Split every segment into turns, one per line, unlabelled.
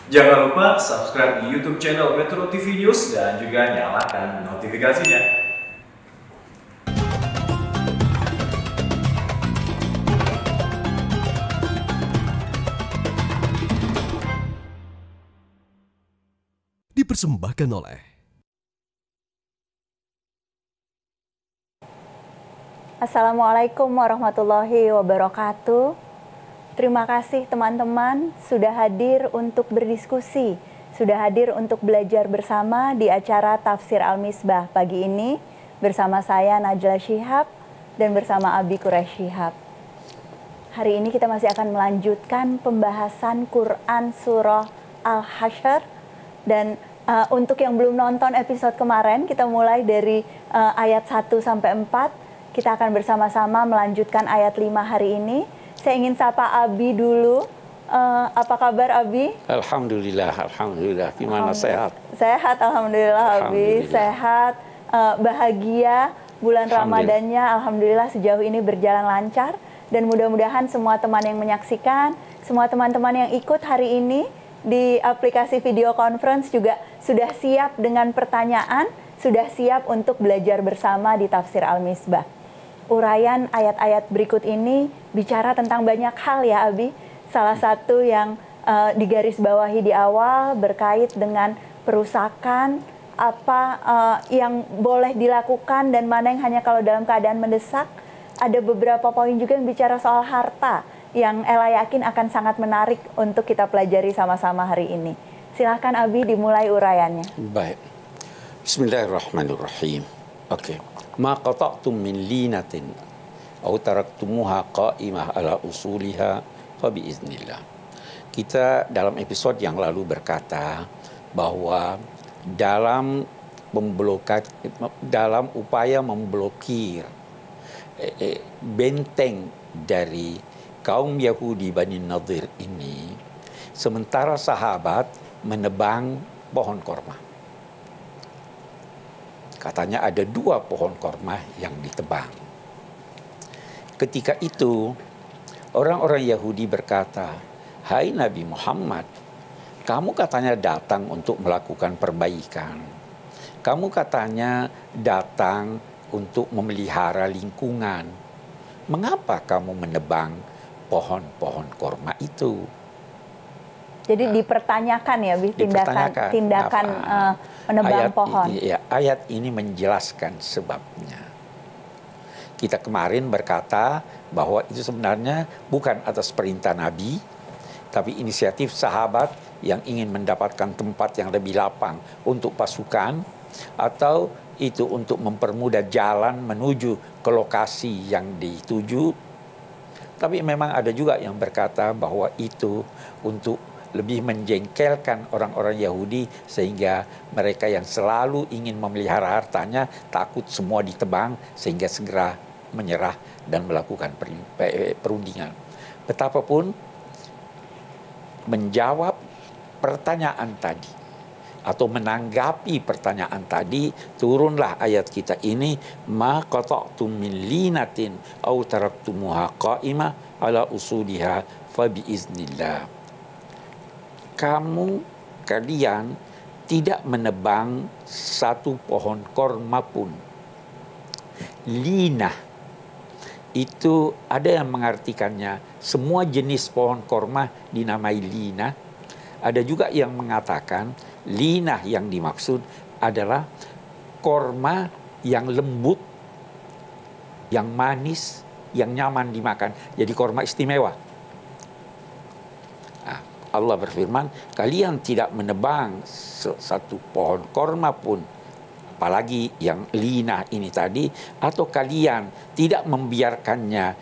Jangan lupa subscribe di YouTube channel Metro TV News dan juga nyalakan notifikasinya.
Dipersembahkan oleh
Assalamualaikum warahmatullahi wabarakatuh. Terima kasih teman-teman sudah hadir untuk berdiskusi, sudah hadir untuk belajar bersama di acara Tafsir Al-Misbah pagi ini bersama saya Najla Shihab dan bersama Abi Quraish Shihab. Hari ini kita masih akan melanjutkan pembahasan Quran Surah Al-Hasyr dan untuk yang belum nonton episode kemarin kita mulai dari ayat 1 sampai 4. Kita akan bersama-sama melanjutkan ayat 5 hari ini. Saya ingin sapa Abi dulu. Apa kabar Abi?
Alhamdulillah. Gimana sehat?
Sehat, alhamdulillah Abi. Sehat, bahagia. Bulan Ramadannya alhamdulillah sejauh ini berjalan lancar. Dan mudah-mudahan semua teman yang menyaksikan, semua teman-teman yang ikut hari ini di aplikasi video conference juga sudah siap dengan pertanyaan, sudah siap untuk belajar bersama di Tafsir Al-Misbah. Uraian ayat-ayat berikut ini bicara tentang banyak hal ya Abi. Salah satu yang digarisbawahi di awal berkait dengan perusakan, apa yang boleh dilakukan dan mana yang hanya kalau dalam keadaan mendesak. Ada beberapa poin juga yang bicara soal harta yang Ella yakin akan sangat menarik untuk kita pelajari sama-sama hari ini. Silahkan Abi dimulai uraiannya.
Baik. Bismillahirrahmanirrahim. Oke. Ma qata'tum min linatin aw taraktumuha qa'imah ala usuliha fa biiznillah. Kita dalam episode yang lalu berkata bahwa dalam upaya memblokir benteng dari kaum Yahudi Bani Nadir ini, sementara sahabat menebang pohon korma. Katanya ada 2 pohon korma yang ditebang. Ketika itu, orang-orang Yahudi berkata, "Hai Nabi Muhammad, kamu katanya datang untuk melakukan perbaikan. Kamu katanya datang untuk memelihara lingkungan. Mengapa kamu menebang pohon-pohon korma itu?"
Jadi dipertanyakan ya, tindakan menebang pohon.
Ayat ini menjelaskan sebabnya. Kita kemarin berkata bahwa itu sebenarnya bukan atas perintah Nabi, tapi inisiatif sahabat yang ingin mendapatkan tempat yang lebih lapang untuk pasukan, atau itu untuk mempermudah jalan menuju ke lokasi yang dituju. Tapi memang ada juga yang berkata bahwa itu untuk lebih menjengkelkan orang-orang Yahudi sehingga mereka yang selalu ingin memelihara hartanya takut semua ditebang sehingga segera menyerah dan melakukan perundingan. Betapapun menjawab pertanyaan tadi atau menanggapi pertanyaan tadi, turunlah ayat kita ini, ma qata'tum min linatin aw taraktumuha qa'imah ala usuliha fa biiznillah. Kalian tidak menebang satu pohon korma pun. Linah itu ada yang mengartikannya semua jenis pohon korma dinamai linah. Ada juga yang mengatakan linah yang dimaksud adalah korma yang lembut, yang manis, yang nyaman dimakan. Jadi korma istimewa. Allah berfirman, kalian tidak menebang satu pohon korma pun, apalagi yang linah ini tadi, atau kalian tidak membiarkannya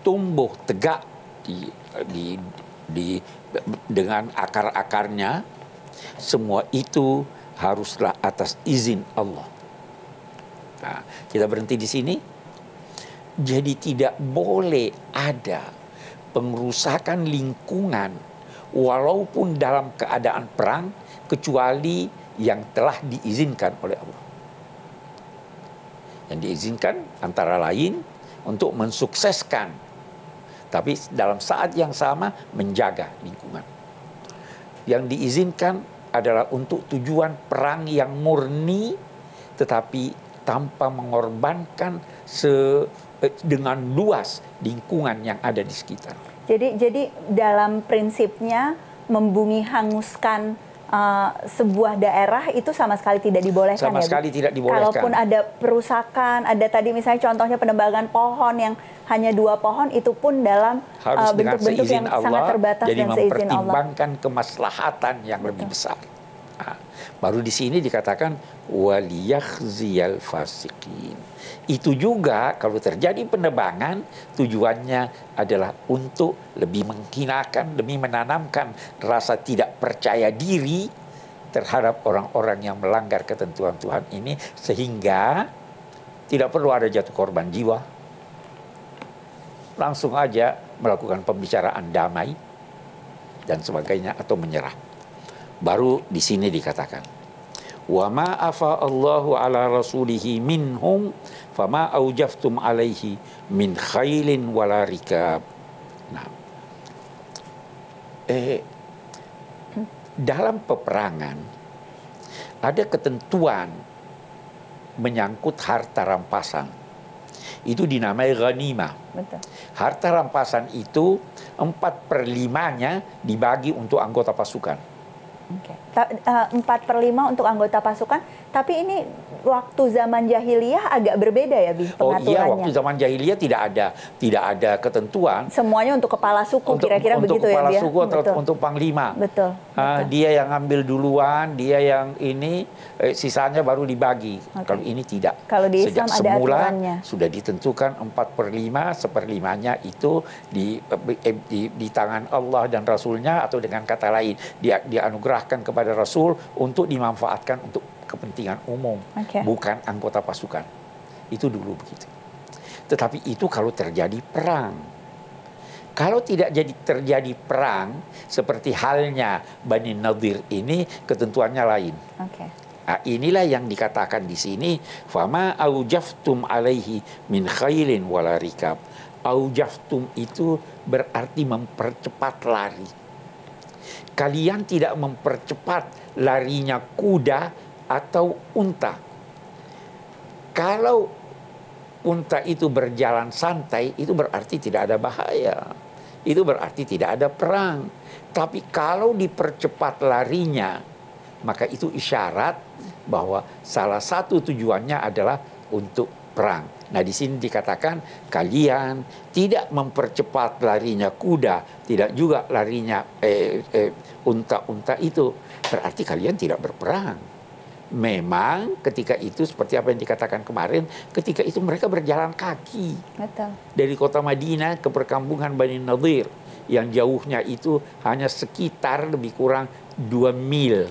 tumbuh tegak dengan akar-akarnya. Semua itu haruslah atas izin Allah. Nah, kita berhenti di sini. Jadi tidak boleh ada pengerusakan lingkungan walaupun dalam keadaan perang, kecuali yang telah diizinkan oleh Allah. Yang diizinkan antara lain untuk mensukseskan, tapi dalam saat yang sama menjaga lingkungan. Yang diizinkan adalah untuk tujuan perang yang murni, tetapi tanpa mengorbankan dengan luas lingkungan yang ada di sekitar.
Jadi dalam prinsipnya membumi hanguskan sebuah daerah itu sama sekali tidak dibolehkan.
Sama sekali tidak dibolehkan.
Kalaupun ada perusakan, ada tadi misalnya contohnya penebangan pohon yang hanya 2 pohon, itu pun dalam bentuk-bentuk yang
Allah,
sangat terbatas
jadi
dan seizin Allah.
mempertimbangkan kemaslahatan yang lebih besar. Nah, baru di sini dikatakan waliyakhziyal fasiqin. Itu juga kalau terjadi penebangan tujuannya adalah untuk lebih menghinakan, lebih menanamkan rasa tidak percaya diri terhadap orang-orang yang melanggar ketentuan Tuhan ini, sehingga tidak perlu ada jatuh korban jiwa. Langsung aja melakukan pembicaraan damai dan sebagainya atau menyerah. Baru di sini dikatakan wa ma afa Allahu ala rasulihi minhum fama aujaftum alaihi min khailin wala rikab. Nah, dalam peperangan ada ketentuan menyangkut harta rampasan. Itu dinamai ghanimah.
Betul.
Harta rampasan itu 4/5-nya dibagi untuk anggota pasukan.
Okay. 4/5 untuk anggota pasukan, tapi ini waktu zaman jahiliyah agak berbeda ya, Bi, pengaturannya.
Oh iya, waktu zaman jahiliyah tidak ada ketentuan.
Semuanya untuk kepala suku, kira-kira begitu ya, Bi?
Untuk kepala suku atau untuk panglima.
Betul.
Dia yang ambil duluan, dia yang ini, sisanya baru dibagi. Okay. Kalau ini tidak.
Kalau di Islam
sejak
ada
semula
aturannya.
sudah ditentukan 4/5, 1/5-nya itu di tangan Allah dan Rasulnya, atau dengan kata lain dianugerahkan kepada Rasul untuk dimanfaatkan untuk kepentingan umum, bukan anggota pasukan. Itu dulu begitu. Tetapi itu kalau terjadi perang. Kalau tidak terjadi perang, seperti halnya Bani Nadir ini, ketentuannya lain.
Okay.
Nah, inilah yang dikatakan di sini, fama aujaftum alaihi min khailin wala rikab. Aujaftum itu berarti mempercepat lari. Kalian tidak mempercepat larinya kuda atau unta. Kalau unta itu berjalan santai, itu berarti tidak ada bahaya. Itu berarti tidak ada perang. Tapi kalau dipercepat larinya, maka itu isyarat bahwa salah satu tujuannya adalah untuk perang. Nah, di sini dikatakan kalian tidak mempercepat larinya kuda, tidak juga larinya unta-unta itu. Berarti kalian tidak berperang. Memang ketika itu seperti apa yang dikatakan kemarin, ketika itu mereka berjalan kaki.
Betul.
Dari kota Madinah ke perkampungan Bani Nadir, yang jauhnya itu hanya sekitar lebih kurang 2 mil,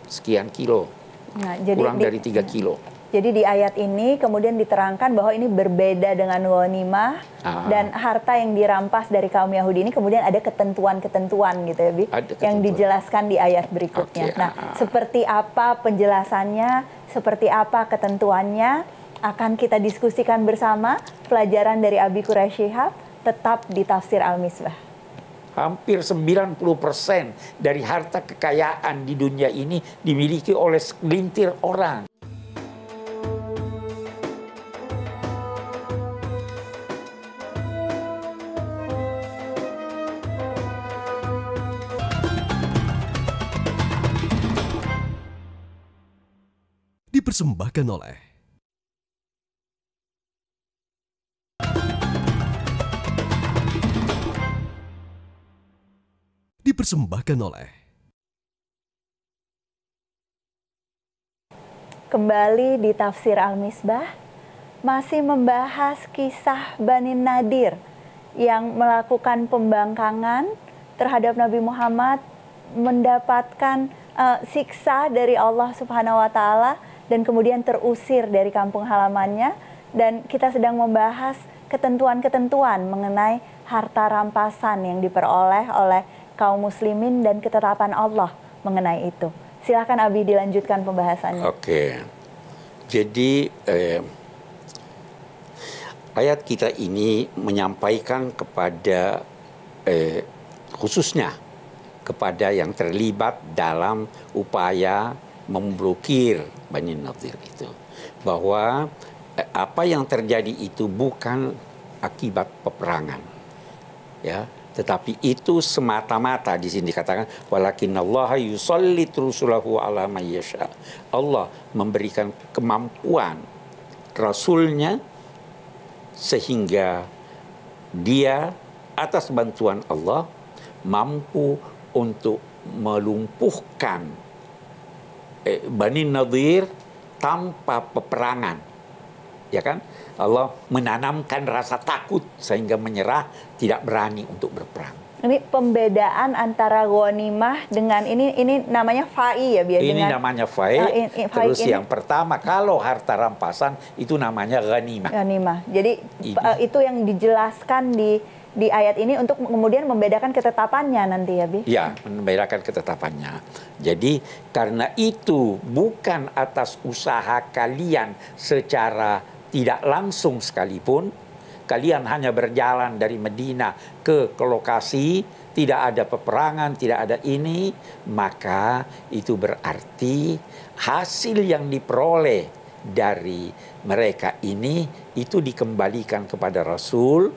sekian kilo.
Nah, jadi
kurang dari 3 kilo.
Jadi di ayat ini kemudian diterangkan bahwa ini berbeda dengan ghanimah dan harta yang dirampas dari kaum Yahudi ini kemudian ada ketentuan-ketentuan gitu ya, Bi, yang dijelaskan di ayat berikutnya. Nah, seperti apa penjelasannya, seperti apa ketentuannya akan kita diskusikan bersama. Pelajaran dari Abi Quraish Shihab tetap di Tafsir Al-Misbah.
Hampir 90% dari harta kekayaan di dunia ini dimiliki oleh segelintir orang.
Dipersembahkan oleh
Kembali di Tafsir Al-Misbah, masih membahas kisah Bani Nadir yang melakukan pembangkangan terhadap Nabi Muhammad, mendapatkan siksa dari Allah Subhanahu wa Ta'ala, dan kemudian terusir dari kampung halamannya. Dan kita sedang membahas ketentuan-ketentuan mengenai harta rampasan yang diperoleh oleh kaum muslimin dan ketetapan Allah mengenai itu. Silakan Abi dilanjutkan pembahasannya.
Oke. Jadi ayat kita ini menyampaikan kepada khususnya kepada yang terlibat dalam upaya memblokir Bani Nadir itu, bahwa apa yang terjadi itu bukan akibat peperangan, ya, tetapi itu semata-mata di sini dikatakan walakinallaha yusallitu rusulahu ala man yasha. Allah memberikan kemampuan rasulnya sehingga dia atas bantuan Allah mampu untuk melumpuhkan Bani Nadir tanpa peperangan, ya kan? Allah menanamkan rasa takut sehingga menyerah, tidak berani untuk berperang.
Ini pembedaan antara ghanimah dengan ini namanya fai ya biar
ini
dengan,
namanya fai. Terus yang pertama kalau harta rampasan itu namanya ghanimah.
Ghanimah. Jadi itu yang dijelaskan di ayat ini untuk kemudian membedakan ketetapannya nanti ya, Bi?
Ya, membedakan ketetapannya. Jadi karena itu bukan atas usaha kalian secara tidak langsung sekalipun, kalian hanya berjalan dari Medina ke lokasi, tidak ada peperangan, tidak ada ini, maka itu berarti hasil yang diperoleh dari mereka ini itu dikembalikan kepada Rasul,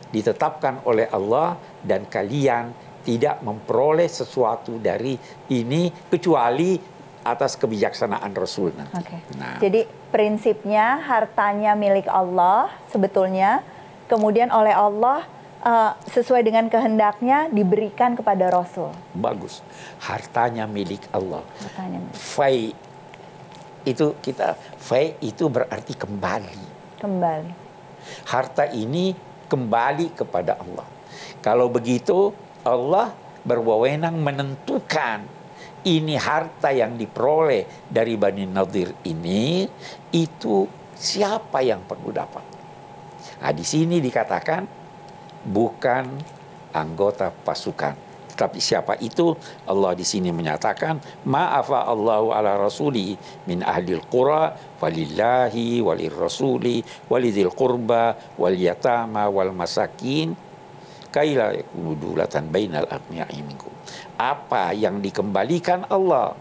ditetapkan oleh Allah, dan kalian tidak memperoleh sesuatu dari ini kecuali atas kebijaksanaan Rasul nanti.
Okay.
Nah,
jadi prinsipnya hartanya milik Allah sebetulnya, kemudian oleh Allah sesuai dengan kehendaknya diberikan kepada Rasul.
bagus. Hartanya milik Allah.
Hartanya milik.
Fai itu berarti kembali.
Kembali.
Harta ini kembali kepada Allah. Kalau begitu Allah berwenang menentukan ini harta yang diperoleh dari Bani Nadir ini itu siapa yang perlu dapat. Nah, di sini dikatakan bukan anggota pasukan, tapi siapa itu? Allah di sini menyatakan ma'afa Allahu ala rasuli min ahlil qura walillahi walirrasuli walidil qurba wal yatama wal masakin kaila yakunu dulatan bainal aghniya'i minkum. Apa yang dikembalikan Allah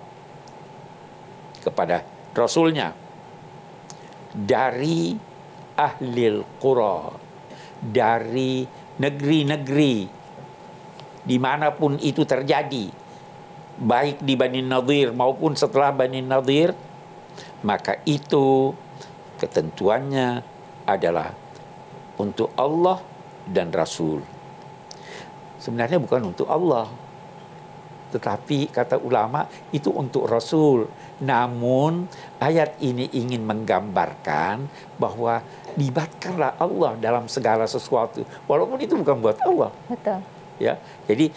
kepada Rasulnya dari ahlil qura, dari negeri-negeri dimanapun itu terjadi, baik di Bani Nadir maupun setelah Bani Nadir, maka itu ketentuannya adalah untuk Allah dan Rasul. Sebenarnya bukan untuk Allah, tetapi kata ulama itu untuk Rasul. Namun ayat ini ingin menggambarkan bahwa libatkanlah Allah dalam segala sesuatu, walaupun itu bukan buat Allah.
Betul.
Ya, jadi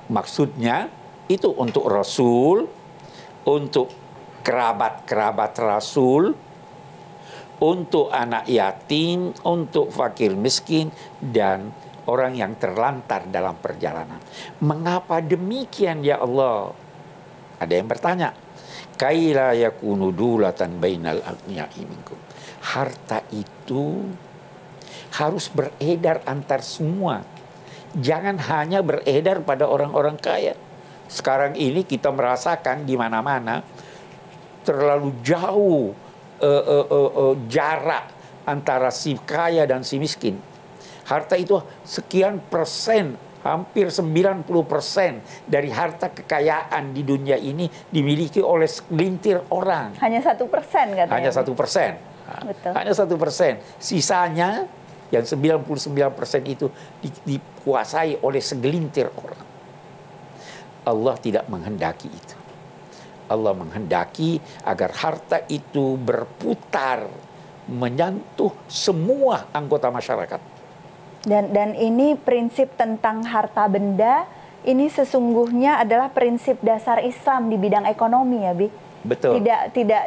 maksudnya itu untuk Rasul, untuk kerabat-kerabat Rasul, untuk anak yatim, untuk fakir miskin, dan orang yang terlantar dalam perjalanan. Mengapa demikian ya Allah? Ada yang bertanya, kaila yakunu dulatan bainal aghniya'i minkum. Harta itu harus beredar antar semua. Jangan hanya beredar pada orang-orang kaya. Sekarang ini kita merasakan di mana-mana terlalu jauh jarak antara si kaya dan si miskin. Harta itu sekian persen, hampir 90% dari harta kekayaan di dunia ini dimiliki oleh segelintir orang.
Hanya 1% katanya.
Hanya 1%.
Betul.
Hanya 1%. Sisanya yang 99% itu dikuasai oleh segelintir orang. Allah tidak menghendaki itu. Allah menghendaki agar harta itu berputar, menyentuh semua anggota masyarakat.
Dan ini prinsip tentang harta benda, ini sesungguhnya adalah prinsip dasar Islam di bidang ekonomi ya, Bi.
Betul.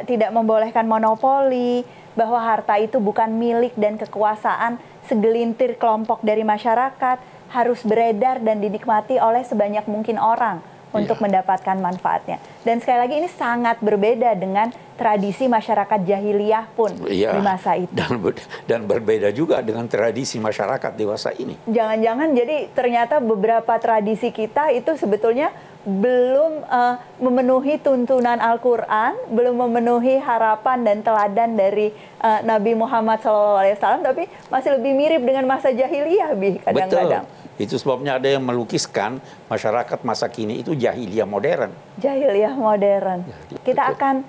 Tidak membolehkan monopoli, bahwa harta itu bukan milik dan kekuasaan segelintir kelompok dari masyarakat, harus beredar dan dinikmati oleh sebanyak mungkin orang untuk mendapatkan manfaatnya. Dan sekali lagi ini sangat berbeda dengan tradisi masyarakat jahiliyah pun di masa itu.
Dan berbeda juga dengan tradisi masyarakat dewasa ini.
Jangan-jangan jadi ternyata beberapa tradisi kita itu sebetulnya belum memenuhi tuntunan Al-Quran, belum memenuhi harapan dan teladan dari Nabi Muhammad SAW, tapi masih lebih mirip dengan masa jahiliyah, Bi, kadang-kadang.
Betul. Itu sebabnya ada yang melukiskan masyarakat masa kini itu jahiliyah modern.
Jahiliyah modern. Kita akan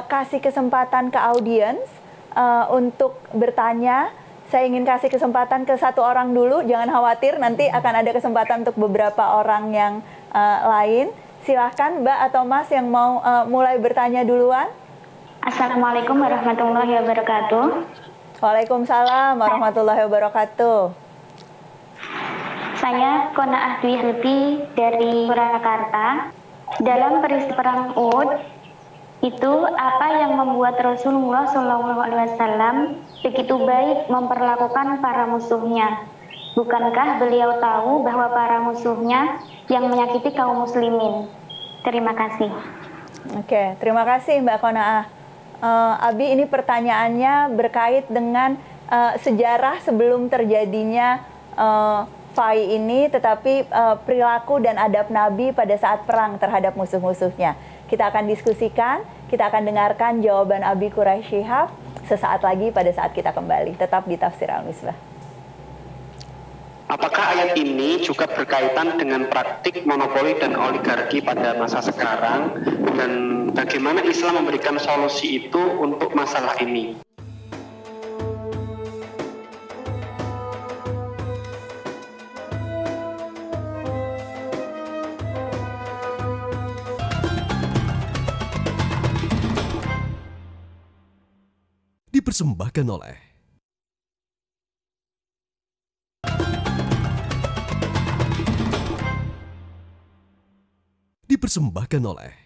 kasih kesempatan ke audiens untuk bertanya. Saya ingin kasih kesempatan ke satu orang dulu, jangan khawatir, nanti akan ada kesempatan untuk beberapa orang yang lain. Silahkan Mbak atau Mas yang mau mulai bertanya duluan.
Assalamualaikum warahmatullahi wabarakatuh.
Waalaikumsalam warahmatullahi wabarakatuh.
Saya Qanaah Dwi Helpi dari Purwakarta. Dalam peristiwa perang Uhud, itu apa yang membuat Rasulullah SAW begitu baik memperlakukan para musuhnya? Bukankah beliau tahu bahwa para musuhnya yang menyakiti kaum muslimin? Terima kasih. Oke,
terima kasih Mbak Qanaah. Abi, ini pertanyaannya berkait dengan sejarah sebelum terjadinya fai ini, tetapi perilaku dan adab Nabi pada saat perang terhadap musuh-musuhnya. Kita akan diskusikan, kita akan dengarkan jawaban Abi Quraish Shihab sesaat lagi pada saat kita kembali. Tetap di Tafsir Al-Misbah.
Apakah ayat ini juga berkaitan dengan praktik monopoli dan oligarki pada masa sekarang, dan bagaimana Islam memberikan solusi itu untuk masalah ini?
Dipersembahkan oleh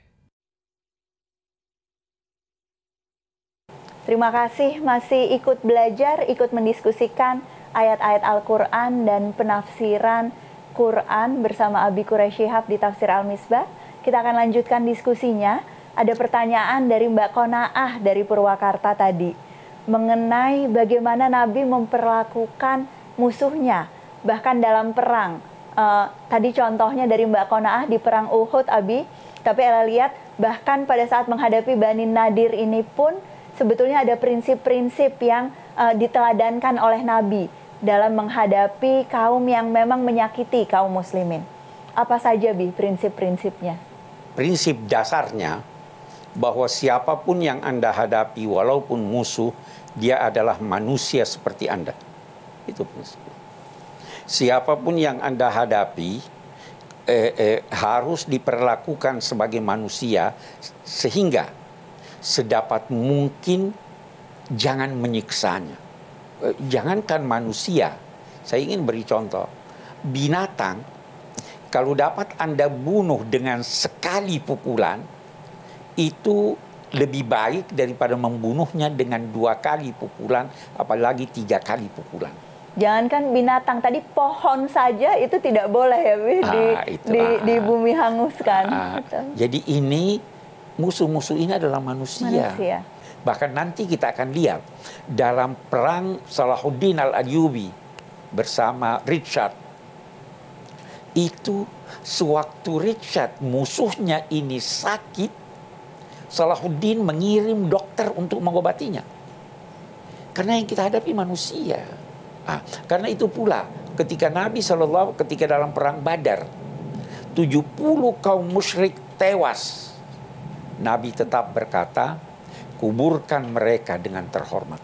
Terima kasih masih ikut belajar, ikut mendiskusikan ayat-ayat Al-Quran dan penafsiran Quran bersama Abi Quraish Shihab di Tafsir Al-Misbah. Kita akan lanjutkan diskusinya. Ada pertanyaan dari Mbak Qanaah dari Purwakarta tadi mengenai bagaimana Nabi memperlakukan musuhnya, bahkan dalam perang. Tadi contohnya dari Mbak Qanaah di perang Uhud, Abi. Tapi Ella lihat bahkan pada saat menghadapi Bani Nadir ini pun sebetulnya ada prinsip-prinsip yang diteladankan oleh Nabi dalam menghadapi kaum yang memang menyakiti kaum muslimin. Apa saja, Bi, prinsip-prinsipnya?
Prinsip dasarnya bahwa siapapun yang Anda hadapi walaupun musuh, dia adalah manusia seperti Anda. Itu prinsipnya. Siapapun yang Anda hadapi harus diperlakukan sebagai manusia, sehingga sedapat mungkin jangan menyiksanya. Jangankan manusia, saya ingin beri contoh. Binatang, kalau dapat Anda bunuh dengan sekali pukulan, itu lebih baik daripada membunuhnya dengan 2 kali pukulan, apalagi 3 kali pukulan.
Jangankan binatang, tadi pohon saja itu tidak boleh ya, Bi, di bumi hanguskan.
Jadi ini musuh-musuh ini adalah manusia. Bahkan nanti kita akan lihat dalam perang Salahuddin Al-Ayyubi bersama Richard. Itu sewaktu Richard musuhnya ini sakit, Salahuddin mengirim dokter untuk mengobatinya. Karena yang kita hadapi manusia. Karena itu pula ketika Nabi SAW ketika dalam perang Badar 70 kaum musyrik tewas, Nabi tetap berkata, kuburkan mereka dengan terhormat.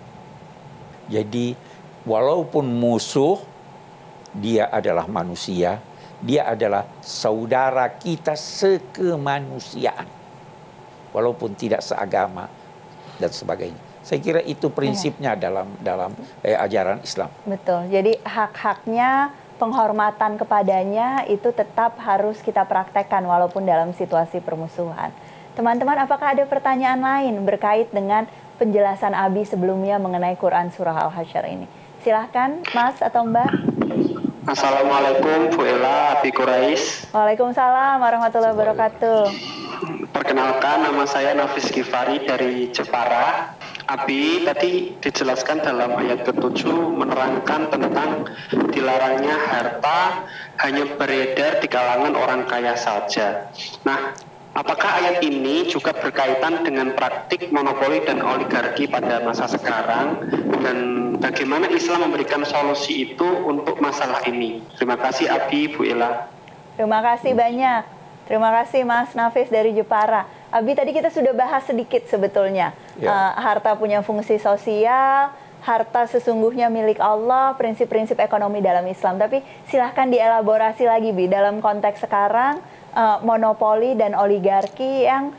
Jadi walaupun musuh, dia adalah manusia, dia adalah saudara kita sekemanusiaan. Walaupun tidak seagama dan sebagainya. Saya kira itu prinsipnya dalam ajaran Islam.
Betul. Jadi hak-haknya, penghormatan kepadanya itu tetap harus kita praktekkan walaupun dalam situasi permusuhan. Teman-teman, apakah ada pertanyaan lain berkait dengan penjelasan Abi sebelumnya mengenai Quran Surah Al-Hasyr ini? Silahkan Mas atau Mbak.
Assalamualaikum Bu Ella, Abi Quraish.
Waalaikumsalam warahmatullahi wabarakatuh.
Perkenalkan, nama saya Nafis Gifari dari Jepara. Abi tadi dijelaskan dalam ayat ke-7 menerangkan tentang dilarangnya harta hanya beredar di kalangan orang kaya saja. Nah, apakah ayat ini juga berkaitan dengan praktik monopoli dan oligarki pada masa sekarang, dan bagaimana Islam memberikan solusi itu untuk masalah ini? Terima kasih Abi, Bu Ella.
Terima kasih banyak. Terima kasih Mas Nafis dari Jepara. Abi, tadi kita sudah bahas sedikit sebetulnya. Harta punya fungsi sosial, harta sesungguhnya milik Allah, prinsip-prinsip ekonomi dalam Islam. Tapi silahkan dielaborasi lagi, Bi, dalam konteks sekarang, monopoli dan oligarki yang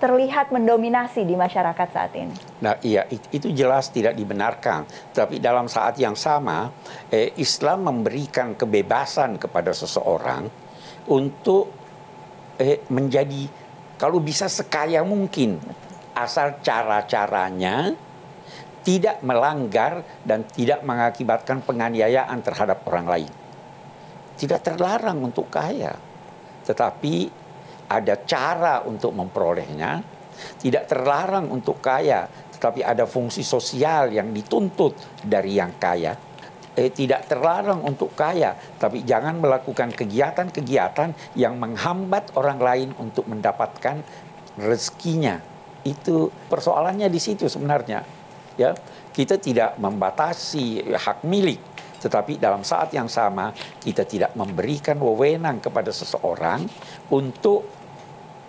terlihat mendominasi di masyarakat saat ini.
Nah, iya, itu jelas tidak dibenarkan. Tapi dalam saat yang sama, Islam memberikan kebebasan kepada seseorang untuk menjadi, kalau bisa sekaya mungkin, asal cara-caranya tidak melanggar dan tidak mengakibatkan penganiayaan terhadap orang lain. Tidak terlarang untuk kaya, tetapi ada cara untuk memperolehnya. Tidak terlarang untuk kaya, tetapi ada fungsi sosial yang dituntut dari yang kaya. Tidak terlarang untuk kaya, tapi jangan melakukan kegiatan-kegiatan yang menghambat orang lain untuk mendapatkan rezekinya. Itu persoalannya di situ sebenarnya. Ya, kita tidak membatasi hak milik, tetapi dalam saat yang sama kita tidak memberikan wewenang kepada seseorang untuk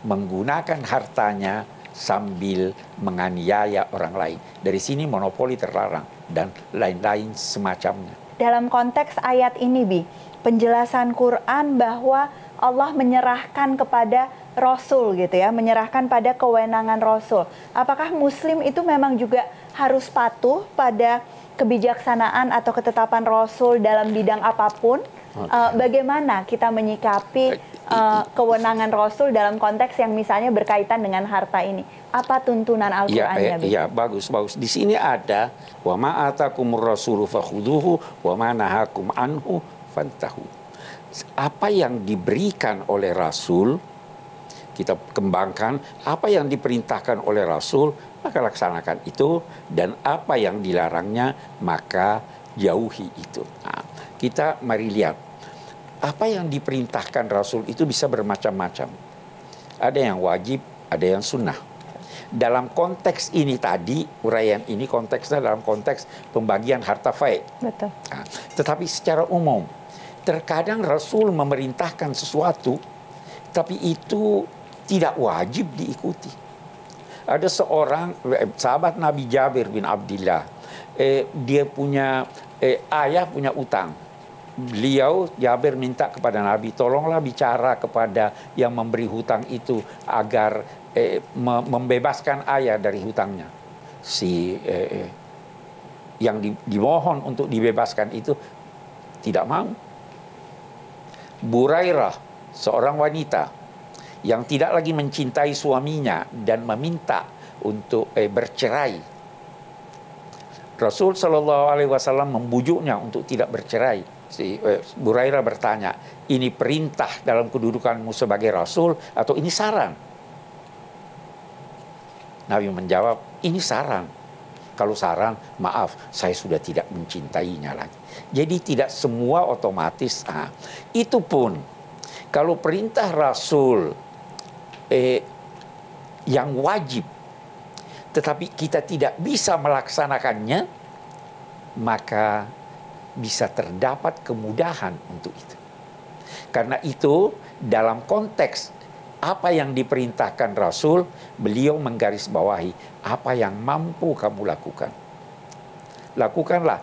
menggunakan hartanya sambil menganiaya orang lain. Dari sini monopoli terlarang dan lain-lain semacamnya.
Dalam konteks ayat ini, Bi, penjelasan Quran bahwa Allah menyerahkan kepada Rasul gitu ya, menyerahkan pada kewenangan Rasul. Apakah Muslim itu memang juga harus patuh pada kebijaksanaan atau ketetapan Rasul dalam bidang apapun? Bagaimana kita menyikapi kewenangan Rasul dalam konteks yang misalnya berkaitan dengan harta ini? Apa tuntunan Al-Qur'annya?
Iya, bagus. Di sini ada wa ma atakumur rasulu fakhuduhu wa ma nahakum anhu fantahu. Apa yang diberikan oleh Rasul kita kembangkan, apa yang diperintahkan oleh Rasul maka laksanakan itu, dan apa yang dilarangnya maka jauhi itu. Nah, kita mari lihat apa yang diperintahkan Rasul itu bisa bermacam-macam. Ada yang wajib, ada yang sunnah. Dalam konteks ini tadi, uraian ini konteksnya dalam konteks pembagian harta faid.
Betul.
Nah, tetapi secara umum, terkadang Rasul memerintahkan sesuatu, tapi itu tidak wajib diikuti. Ada seorang sahabat Nabi Jabir bin Abdillah, dia punya ayah punya utang. Beliau Jabir minta kepada Nabi, tolonglah bicara kepada yang memberi hutang itu agar membebaskan ayah dari hutangnya. Yang dimohon untuk dibebaskan itu tidak mau. Burairah, seorang wanita yang tidak lagi mencintai suaminya dan meminta untuk bercerai. Rasul SAW membujuknya untuk tidak bercerai. Burairah bertanya, ini perintah dalam kedudukanmu sebagai Rasul atau ini saran? Nabi menjawab, ini saran. Kalau saran, maaf, saya sudah tidak mencintainya lagi. Jadi tidak semua otomatis. Itu pun, kalau perintah Rasul yang wajib, tetapi kita tidak bisa melaksanakannya, maka bisa terdapat kemudahan untuk itu. Karena itu, dalam konteks apa yang diperintahkan Rasul, beliau menggarisbawahi apa yang mampu kamu lakukan. Lakukanlah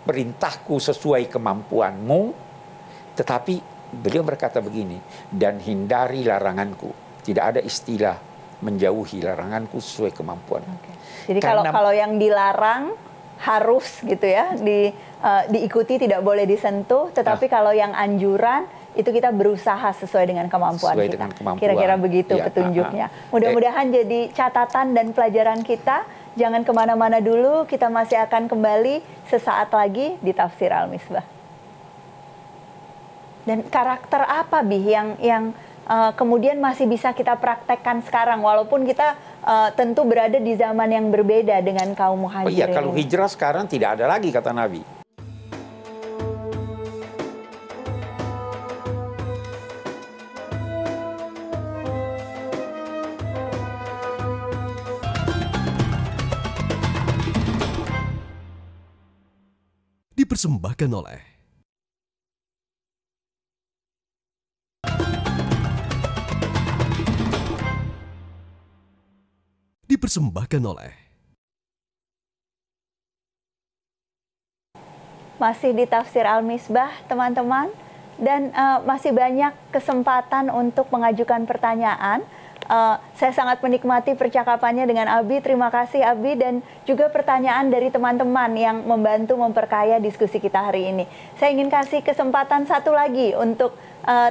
perintahku sesuai kemampuanmu, tetapi beliau berkata begini, dan hindari laranganku. Tidak ada istilah menjauhi laranganku sesuai kemampuan.
Jadi kalau yang dilarang harus gitu ya, diikuti, tidak boleh disentuh, tetapi kalau yang anjuran itu kita berusaha sesuai dengan kemampuan
sesuai
kita.
Dengan kemampuan.
Kira-kira begitu
Ya,
petunjuknya. Mudah-mudahan jadi catatan dan pelajaran kita. Jangan kemana-mana dulu, kita masih akan kembali sesaat lagi di Tafsir Al-Misbah. Dan karakter apa, Bi, yang kemudian masih bisa kita praktekkan sekarang walaupun kita tentu berada di zaman yang berbeda dengan kaum muhajirin?
Oh iya, kalau hijrah sekarang tidak ada lagi kata Nabi.
Dipersembahkan oleh
masih di Tafsir Al-Misbah, teman-teman, dan masih banyak kesempatan untuk mengajukan pertanyaan. Saya sangat menikmati percakapannya dengan Abi. Terima kasih Abi, dan juga pertanyaan dari teman-teman yang membantu memperkaya diskusi kita hari ini. Saya ingin kasih kesempatan satu lagi untuk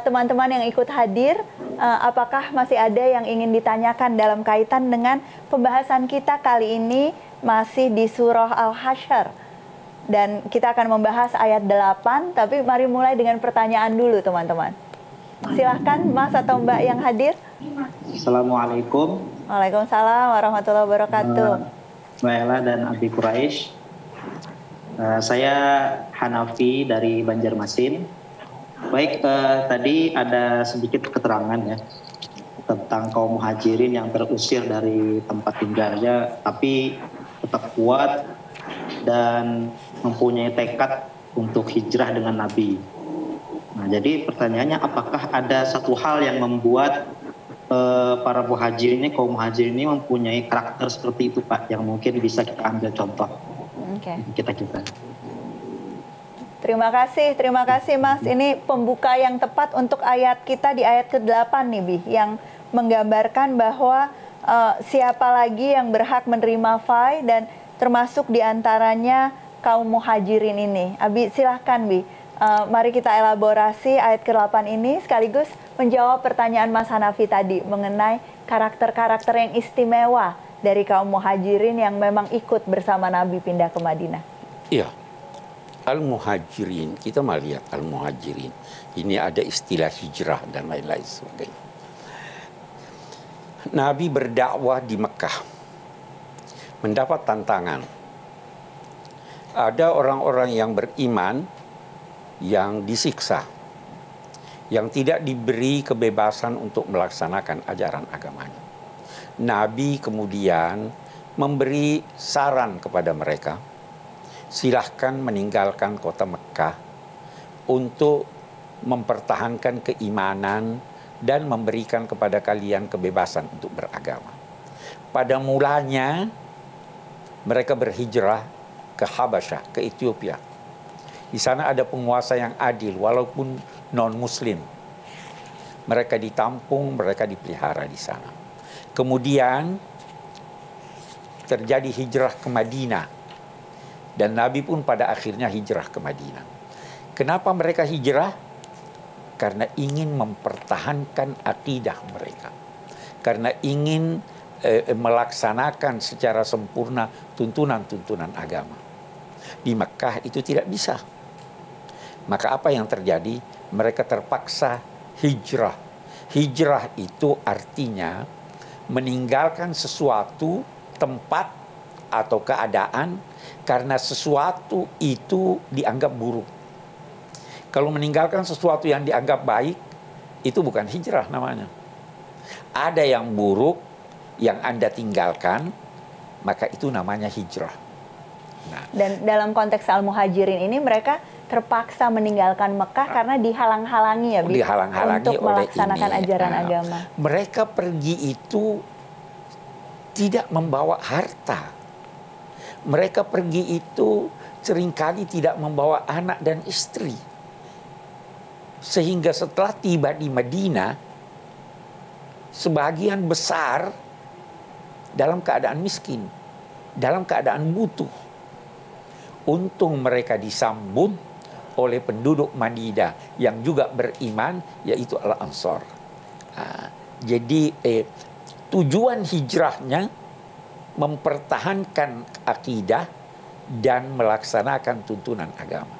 teman-teman yang ikut hadir. Apakah masih ada yang ingin ditanyakan dalam kaitan dengan pembahasan kita kali ini masih di Surah Al-Hasyr. Dan kita akan membahas ayat 8, tapi mari mulai dengan pertanyaan dulu teman-teman. Silahkan Mas atau Mbak yang hadir.
Assalamualaikum.
Waalaikumsalam warahmatullahi wabarakatuh.
Mbak Ella dan Abi Quraish. Saya Hanafi dari Banjarmasin. Baik, tadi ada sedikit keterangan ya tentang kaum muhajirin yang terusir dari tempat tinggalnya, tapi tetap kuat dan mempunyai tekad untuk hijrah dengan Nabi. Nah, jadi pertanyaannya, apakah ada satu hal yang membuat para muhajirin ini, kaum muhajirin ini mempunyai karakter seperti itu, Pak, yang mungkin bisa kita ambil contoh kita.
Terima kasih Mas. Ini pembuka yang tepat untuk ayat kita di ayat ke-8 nih, Bi, yang menggambarkan bahwa siapa lagi yang berhak menerima fai dan termasuk diantaranya kaum muhajirin ini. Abi, silahkan Bi. Mari kita elaborasi ayat ke-8 ini sekaligus menjawab pertanyaan Mas Hanafi tadi mengenai karakter-karakter yang istimewa dari kaum muhajirin yang memang ikut bersama Nabi pindah ke Madinah.
Iya, Al-Muhajirin, kita mau lihat Al-Muhajirin. Ini ada istilah hijrah dan lain-lain sebagainya. Nabi berdakwah di Mekah, mendapat tantangan. Ada orang-orang yang beriman yang disiksa, yang tidak diberi kebebasan untuk melaksanakan ajaran agamanya. Nabi kemudian memberi saran kepada mereka, silahkan meninggalkan kota Mekah untuk mempertahankan keimanan dan memberikan kepada kalian kebebasan untuk beragama. Pada mulanya mereka berhijrah ke Habasyah, ke Ethiopia. Di sana ada penguasa yang adil walaupun non-muslim. Mereka ditampung, mereka dipelihara di sana. Kemudian terjadi hijrah ke Madinah. Dan Nabi pun pada akhirnya hijrah ke Madinah. Kenapa mereka hijrah? Karena ingin mempertahankan akidah mereka. Karena ingin melaksanakan secara sempurna tuntunan-tuntunan agama. Di Mekah itu tidak bisa. Maka apa yang terjadi? Mereka terpaksa hijrah. Hijrah itu artinya meninggalkan sesuatu, tempat atau keadaan karena sesuatu itu dianggap buruk. Kalau meninggalkan sesuatu yang dianggap baik, itu bukan hijrah namanya. Ada yang buruk yang Anda tinggalkan, maka itu namanya hijrah. Nah,
dan dalam konteks Al-Muhajirin ini mereka terpaksa meninggalkan Mekah karena dihalang-halangi ya, Bi, untuk melaksanakan ajaran agama.
Mereka pergi itu tidak membawa harta. Mereka pergi itu seringkali tidak membawa anak dan istri. Sehingga setelah tiba di Madinah, sebagian besar dalam keadaan miskin, dalam keadaan butuh. Untung mereka disambut oleh penduduk Madinah yang juga beriman, yaitu Al-Ansar. Jadi tujuan hijrahnya mempertahankan akidah dan melaksanakan tuntunan agama.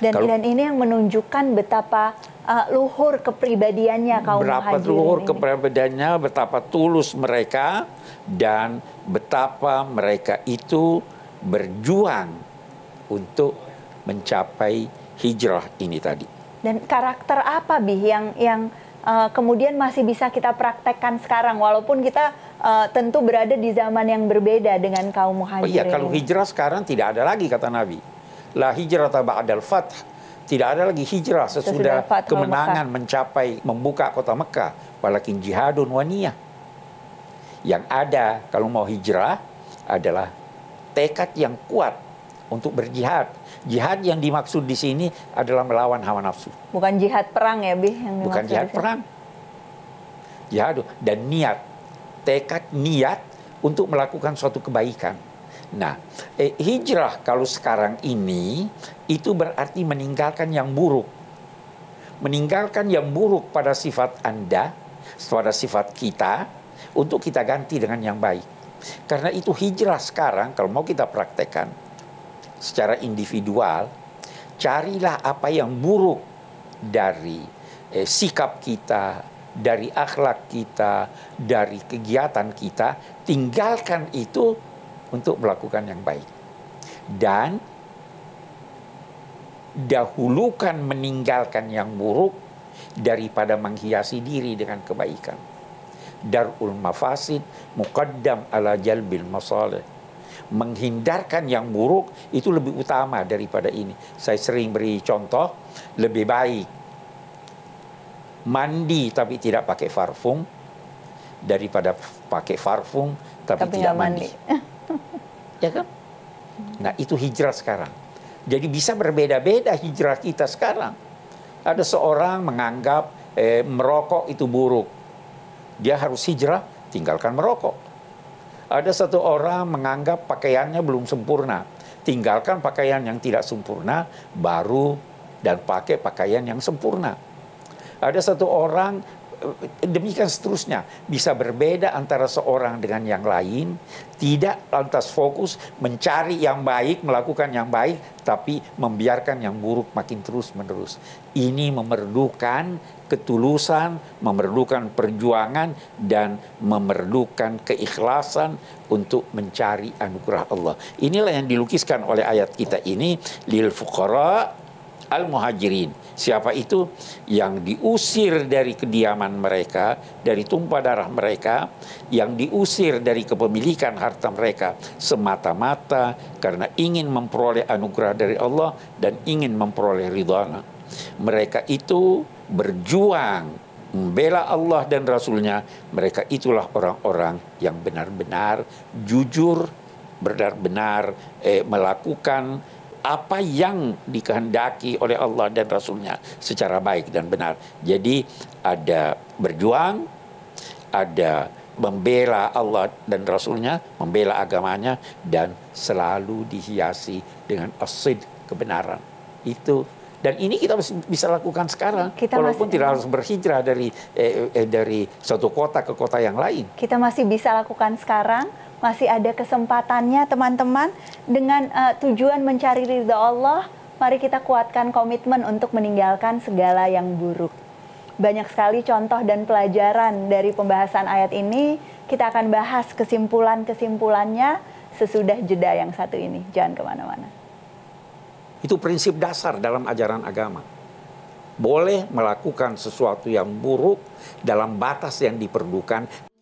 Dan ini yang menunjukkan betapa luhur kepribadiannya kaum
berapa
muhajirin
luhur
ini.
kepribadiannya, betapa tulus mereka, dan betapa mereka itu berjuang untuk mencapai hijrah ini tadi.
Dan karakter apa yang kemudian masih bisa kita praktekkan sekarang, walaupun kita tentu berada di zaman yang berbeda dengan kaum muhajirin.
Oh iya, kalau hijrah sekarang tidak ada lagi kata Nabi. La hijrah ba'dal fath. Tidak ada lagi hijrah sesudah kemenangan mencapai membuka kota Mekah. Walakin jihadun wa niyah. Yang ada kalau mau hijrah adalah tekad yang kuat untuk berjihad. Jihad yang dimaksud di sini adalah melawan hawa nafsu.
Bukan jihad perang ya, Bi?
Bukan jihad perang. Jihad dan niat. Tekad niat untuk melakukan suatu kebaikan. Nah, hijrah kalau sekarang ini itu berarti meninggalkan yang buruk. Meninggalkan yang buruk pada sifat Anda, pada sifat kita, untuk kita ganti dengan yang baik. Karena itu hijrah sekarang kalau mau kita praktekkan secara individual, carilah apa yang buruk dari sikap kita, dari akhlak kita, dari kegiatan kita, tinggalkan itu untuk melakukan yang baik. Dan dahulukan meninggalkan yang buruk daripada menghiasi diri dengan kebaikan. Darul mafasid muqaddam ala jalbil masalih. Menghindarkan yang buruk itu lebih utama daripada ini. Saya sering beri contoh, lebih baik mandi tapi tidak pakai parfum daripada pakai parfum tapi tidak mandi. Ya kan? Nah, itu hijrah sekarang. Jadi bisa berbeda-beda hijrah kita sekarang. Ada seorang menganggap merokok itu buruk. Dia harus hijrah, tinggalkan merokok. Ada satu orang menganggap pakaiannya belum sempurna. Tinggalkan pakaian yang tidak sempurna, baru dan pakai pakaian yang sempurna. Ada satu orang, demikian seterusnya. Bisa berbeda antara seorang dengan yang lain. Tidak lantas fokus mencari yang baik, melakukan yang baik, tapi membiarkan yang buruk makin terus menerus. Ini memerlukan ketulusan, memerlukan perjuangan, dan memerlukan keikhlasan untuk mencari anugerah Allah. Inilah yang dilukiskan oleh ayat kita ini, lil fuqara al-muhajirin. Siapa itu? Yang diusir dari kediaman mereka, dari tumpah darah mereka, yang diusir dari kepemilikan harta mereka semata-mata karena ingin memperoleh anugerah dari Allah dan ingin memperoleh ridhanya. Mereka itu berjuang membela Allah dan Rasulnya. Mereka itulah orang-orang yang benar-benar jujur, benar-benar melakukan apa yang dikehendaki oleh Allah dan Rasulnya secara baik dan benar. Jadi ada berjuang, ada membela Allah dan Rasulnya, membela agamanya, dan selalu dihiasi dengan as-sidq, kebenaran. Itu. Dan ini kita bisa lakukan sekarang, walaupun tidak harus berhijrah dari suatu kota ke kota yang lain.
Kita masih bisa lakukan sekarang, masih ada kesempatannya teman-teman. Dengan tujuan mencari ridha Allah, mari kita kuatkan komitmen untuk meninggalkan segala yang buruk. Banyak sekali contoh dan pelajaran dari pembahasan ayat ini. Kita akan bahas kesimpulan-kesimpulannya sesudah jeda yang satu ini. Jangan kemana-mana.
Itu prinsip dasar dalam ajaran agama. Boleh melakukan sesuatu yang buruk dalam batas yang diperlukan.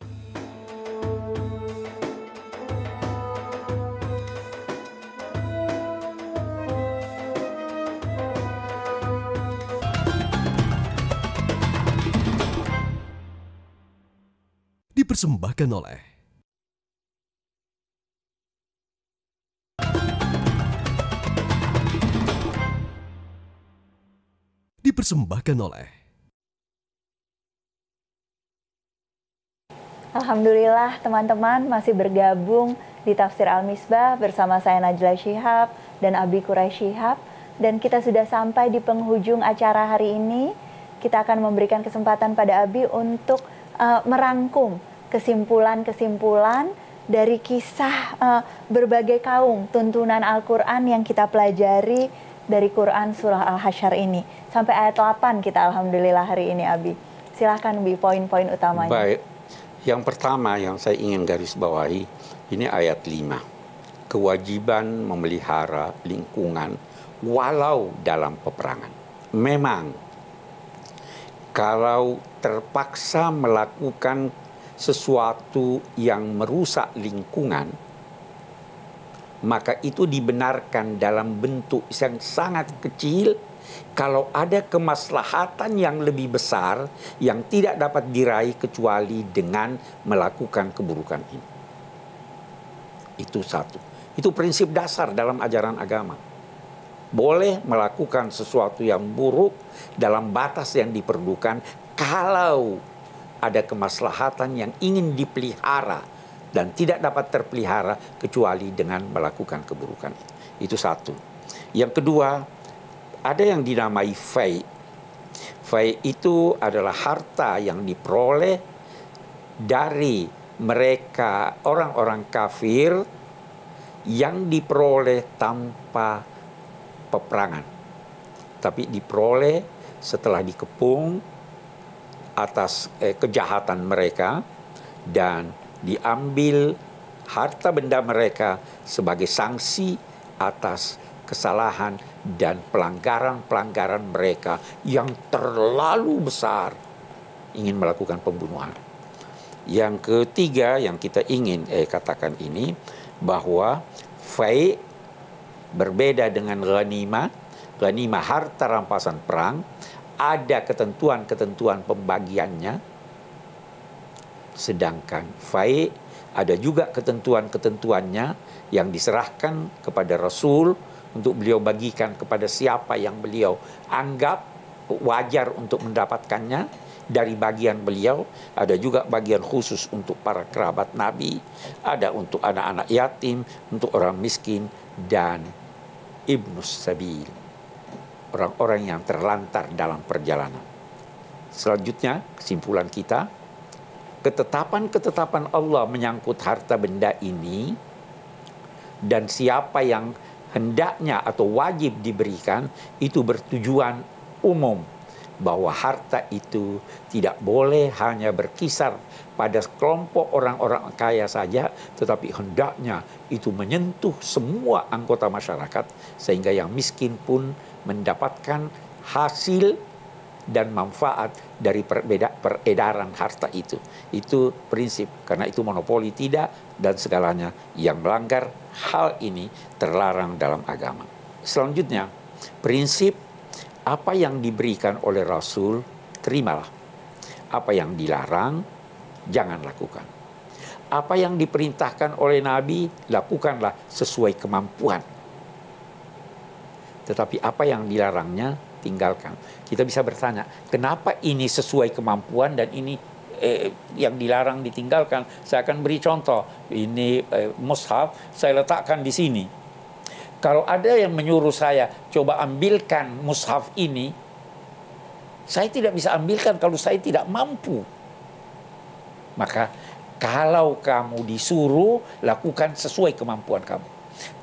Dipersembahkan oleh
Alhamdulillah teman-teman masih bergabung di Tafsir Al-Misbah bersama saya Najla Shihab dan Abi Quraish Shihab. Dan kita sudah sampai di penghujung acara hari ini. Kita akan memberikan kesempatan pada Abi untuk merangkum kesimpulan-kesimpulan dari kisah berbagai kaum tuntunan Al-Quran yang kita pelajari dari Quran surah Al-Hasyr ini? Sampai ayat 8 kita alhamdulillah hari ini, Abi. Silahkan, Bi, poin-poin utamanya.
Baik, yang pertama yang saya ingin garis bawahi, ini ayat 5. Kewajiban memelihara lingkungan walau dalam peperangan. Memang, kalau terpaksa melakukan sesuatu yang merusak lingkungan, maka itu dibenarkan dalam bentuk yang sangat kecil kalau ada kemaslahatan yang lebih besar yang tidak dapat diraih kecuali dengan melakukan keburukan ini. Itu satu. Itu prinsip dasar dalam ajaran agama. Boleh melakukan sesuatu yang buruk dalam batas yang diperlukan kalau ada kemaslahatan yang ingin dipelihara dan tidak dapat terpelihara kecuali dengan melakukan keburukan. Itu satu. Yang kedua, ada yang dinamai fai. Fai itu adalah harta yang diperoleh dari mereka orang-orang kafir yang diperoleh tanpa peperangan, tapi diperoleh setelah dikepung atas kejahatan mereka dan diambil harta benda mereka sebagai sanksi atas kesalahan dan pelanggaran-pelanggaran mereka yang terlalu besar ingin melakukan pembunuhan. Yang ketiga yang kita ingin katakan ini bahwa fai berbeda dengan ghanimah. Ghanimah harta rampasan perang, ada ketentuan-ketentuan pembagiannya. Sedangkan fai ada juga ketentuan-ketentuannya yang diserahkan kepada Rasul untuk beliau bagikan kepada siapa yang beliau anggap wajar untuk mendapatkannya dari bagian beliau. Ada juga bagian khusus untuk para kerabat Nabi, ada untuk anak-anak yatim, untuk orang miskin dan ibnus sabil, orang-orang yang terlantar dalam perjalanan. Selanjutnya kesimpulan kita, ketetapan-ketetapan Allah menyangkut harta benda ini dan siapa yang hendaknya atau wajib diberikan itu bertujuan umum bahwa harta itu tidak boleh hanya berkisar pada kelompok orang-orang kaya saja, tetapi hendaknya itu menyentuh semua anggota masyarakat sehingga yang miskin pun mendapatkan hasil dan manfaat dari peredaran harta itu. Itu prinsip, karena itu monopoli tidak, dan segalanya yang melanggar hal ini terlarang dalam agama. Selanjutnya, prinsip apa yang diberikan oleh Rasul, terimalah. Apa yang dilarang, jangan lakukan. Apa yang diperintahkan oleh Nabi, lakukanlah sesuai kemampuan. Tetapi apa yang dilarangnya, tinggalkan. Kita bisa bertanya, kenapa ini sesuai kemampuan dan ini yang dilarang ditinggalkan? Saya akan beri contoh. Ini mushaf saya letakkan di sini. Kalau ada yang menyuruh saya coba ambilkan mushaf ini, saya tidak bisa ambilkan kalau saya tidak mampu. Maka kalau kamu disuruh, lakukan sesuai kemampuan kamu.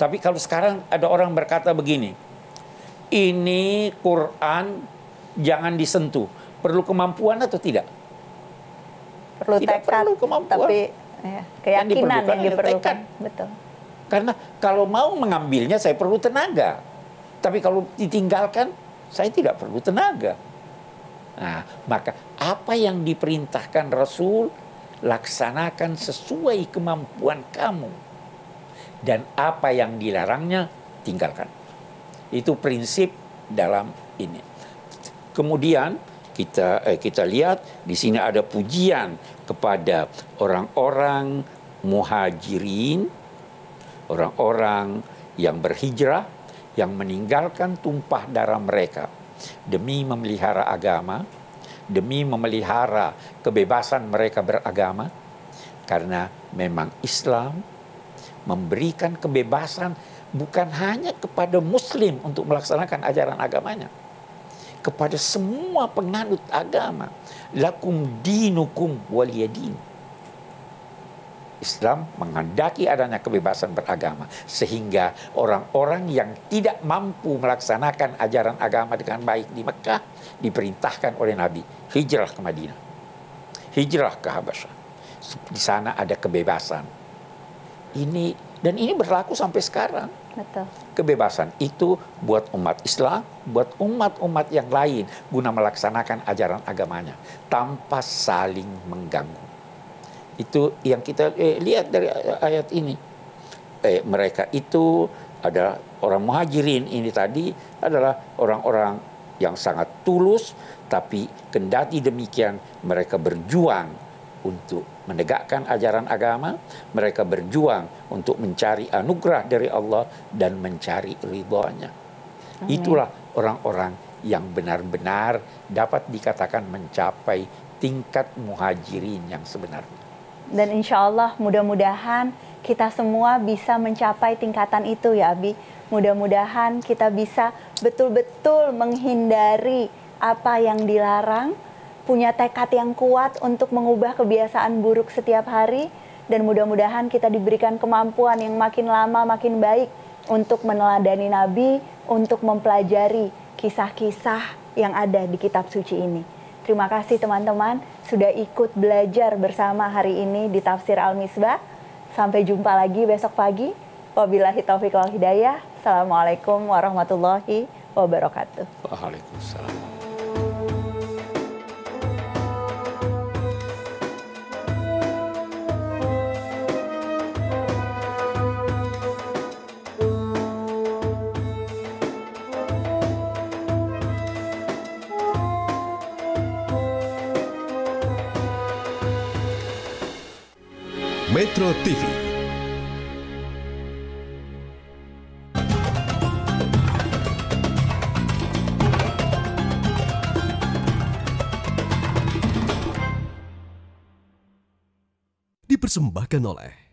Tapi kalau sekarang ada orang berkata begini, ini Quran jangan disentuh. Perlu kemampuan atau tidak?
Perlu
tidak
tekad,
perlu kemampuan.
tapi keyakinan yang diperlukan.
Tekad.
Betul.
Karena kalau mau mengambilnya saya perlu tenaga. Tapi kalau ditinggalkan saya tidak perlu tenaga. Nah, maka apa yang diperintahkan Rasul laksanakan sesuai kemampuan kamu. Dan apa yang dilarangnya tinggalkan. Itu prinsip dalam ini. Kemudian kita lihat di sini ada pujian kepada orang-orang muhajirin, orang-orang yang berhijrah, yang meninggalkan tumpah darah mereka demi memelihara agama, demi memelihara kebebasan mereka beragama, karena memang Islam memberikan kebebasan bukan hanya kepada Muslim untuk melaksanakan ajaran agamanya, kepada semua penganut agama. Lakum dinukum waliyadin. Islam menghendaki adanya kebebasan beragama, sehingga orang-orang yang tidak mampu melaksanakan ajaran agama dengan baik di Mekah diperintahkan oleh Nabi hijrah ke Madinah, hijrah ke Habasyah. Di sana ada kebebasan. Ini berlaku sampai sekarang.
Betul.
Kebebasan itu buat umat Islam, buat umat-umat yang lain guna melaksanakan ajaran agamanya tanpa saling mengganggu. Itu yang kita lihat dari ayat ini. Mereka itu adalah orang muhajirin, ini tadi adalah orang-orang yang sangat tulus, tapi kendati demikian mereka berjuang untuk menegakkan ajaran agama, mereka berjuang untuk mencari anugerah dari Allah dan mencari ridhonya. Itulah orang-orang yang benar-benar dapat dikatakan mencapai tingkat muhajirin yang sebenarnya.
Dan insya Allah mudah-mudahan kita semua bisa mencapai tingkatan itu ya Abi. Mudah-mudahan kita bisa betul-betul menghindari apa yang dilarang, punya tekad yang kuat untuk mengubah kebiasaan buruk setiap hari, dan mudah-mudahan kita diberikan kemampuan yang makin lama makin baik untuk meneladani Nabi, untuk mempelajari kisah-kisah yang ada di kitab suci ini. Terima kasih teman-teman sudah ikut belajar bersama hari ini di Tafsir Al-Misbah. Sampai jumpa lagi besok pagi. Wabillahi taufiq wal hidayah. Assalamualaikum warahmatullahi wabarakatuh.
Waalaikumsalam.
Metro TV. Dipersembahkan oleh